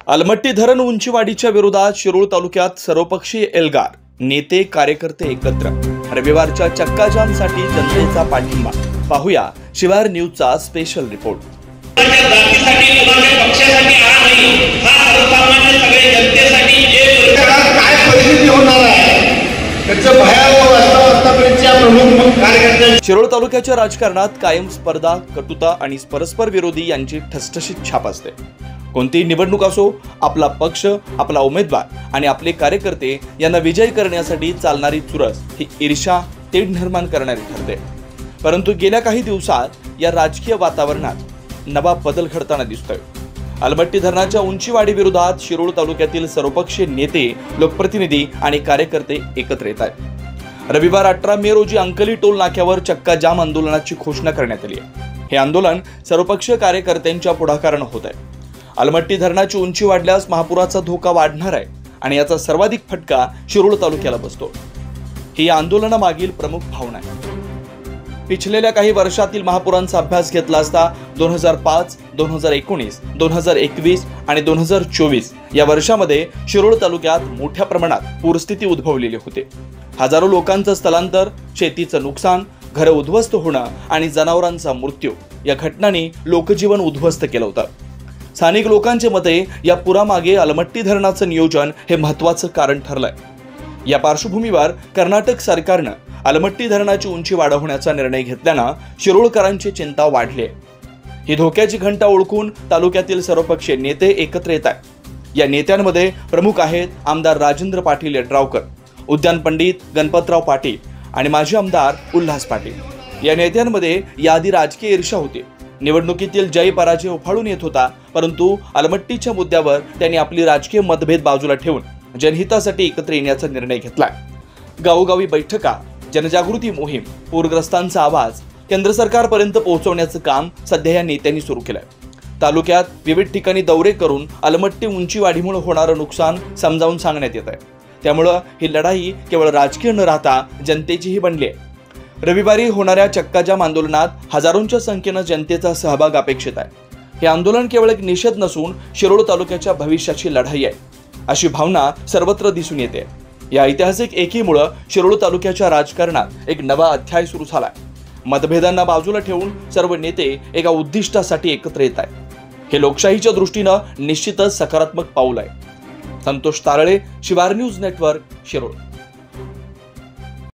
अलमट्टी धरण उंचीवाढीच्या विरोधात शिरूर तालुक्यात सर्वपक्षीय एल्गार, नेते कार्यकर्ते एकत्र। रविवारच्या चक्काजामसाठी जनतेचा पाठिंबा। पाहूया शिवार न्यूजचा स्पेशल रिपोर्ट। शिरूर तालुक्याच्या राजकारणात कायम स्पर्धा, कटुता आणि परस्पर विरोधी यांची ठसठशीत छाप असते। कोणतीही निवडणूक असो, आपला पक्ष, आपला उमेदवार आणि आपले कार्यकर्ते यांना विजयी करण्यासाठी चालणारी चुरस ही ईर्ष्या, तेढ निर्माण करणारी ठरते। परंतु गेल्या काही दिवसात या राजकीय वातावरणात नवा बदल घडताना दिसतोय। अलमट्टी धरणाच्या उंचीवाढी विरोधात शिरूर तालुक्यातील सर्वपक्षीय नेते, लोकप्रतिनिधी आणि कार्यकर्ते एकत्र येत आहेत। रविवार 18 मे रोजी अंकली टोल नाक्यावर चक्का जाम आंदोलनाची घोषणा करण्यात आली आहे। हे आंदोलन सर्वपक्षीय कार्यकर्त्यांच्या पुढाकाराने होत आहे। अलमट्टी धरणाची उंची वाढल्यास महापुराचा धोका वाढणार आहे आणि याचा सर्वाधिक फटका शिरूर तालुक्याला बसतो। ही या आंदोलनामागील प्रमुख भावना आहे। पिछलेल्या काही वर्षातील महापुरांचा अभ्यास घेतला असता 2005, 2019, 2021 आणि 2024 या वर्षामध्ये शिरूर तालुक्यात मोठ्या प्रमाणात पूरस्थिती उद्भवलेली होती। हजारो लोकांचं स्थलांतर, शेतीचं नुकसान, घरं उद्ध्वस्त होणं आणि जनावरांचा मृत्यू या घटनांनी लोकजीवन उद्ध्वस्त केलं होतं। स्थानिक लोकांच्या मते या पुरामागे अलमट्टी धरणाचं नियोजन हे महत्त्वाचं कारण ठरलंय। या पार्श्वभूमीवर कर्नाटक सरकारनं अलमट्टी धरणाची उंची वाढवण्याचा निर्णय घेतल्यानं शिरूरकरांची चिंता वाढली आहे। ही धोक्याची घंटा ओळखून तालुक्यातील सर्वपक्षीय नेते एकत्र येत आहेत। या नेत्यांमध्ये प्रमुख आहेत आमदार राजेंद्र पाटील यड्रावकर, उद्यान पंडित गणपतराव पाटील आणि माजी आमदार उल्हास पाटील। या नेत्यांमध्ये याआधी राजकीय ईर्ष्या होती। निवडणुकीतील जय पराजय उफाळून येत होता, परंतु अलमट्टीच्या मुद्द्यावर त्यांनी आपली राजकीय मतभेद बाजूला ठेवून जनहितासाठी एकत्र येण्याचा निर्णय घेतलाय। गावोगावी बैठका, जनजागृती मोहीम, पूरग्रस्तांचा आवाज केंद्र सरकारपर्यंत पोहोचवण्याचं काम सध्या या नेत्यांनी सुरू केलंय। तालुक्यात विविध ठिकाणी दौरे करून अलमट्टी उंची वाढीमुळे होणारं नुकसान समजावून सांगण्यात येत आहे। त्यामुळं ही लढाई केवळ राजकीय न राहता जनतेचीही बनली आहे। रविवारी होणाऱ्या चक्काजाम आंदोलनात हजारोंच्या संख्येनं जनतेचा सहभाग अपेक्षित आहे। हे आंदोलन केवळ एक निषेध नसून शिरूर तालुक्याच्या भविष्याची लढाई आहे, अशी भावना सर्वत्र दिसून येते। या ऐतिहासिक एकीमुळे शिरूर तालुक्याच्या राजकारणात एक नवा अध्याय सुरू झालाय। मतभेदांना बाजूला ठेवून सर्व नेते एका उद्दिष्टासाठी एकत्र येत आहेत। हे लोकशाहीच्या दृष्टीनं निश्चितच सकारात्मक पाऊल आहे। संतोष तारळे, शिवार न्यूज नेटवर्क, शिरूर।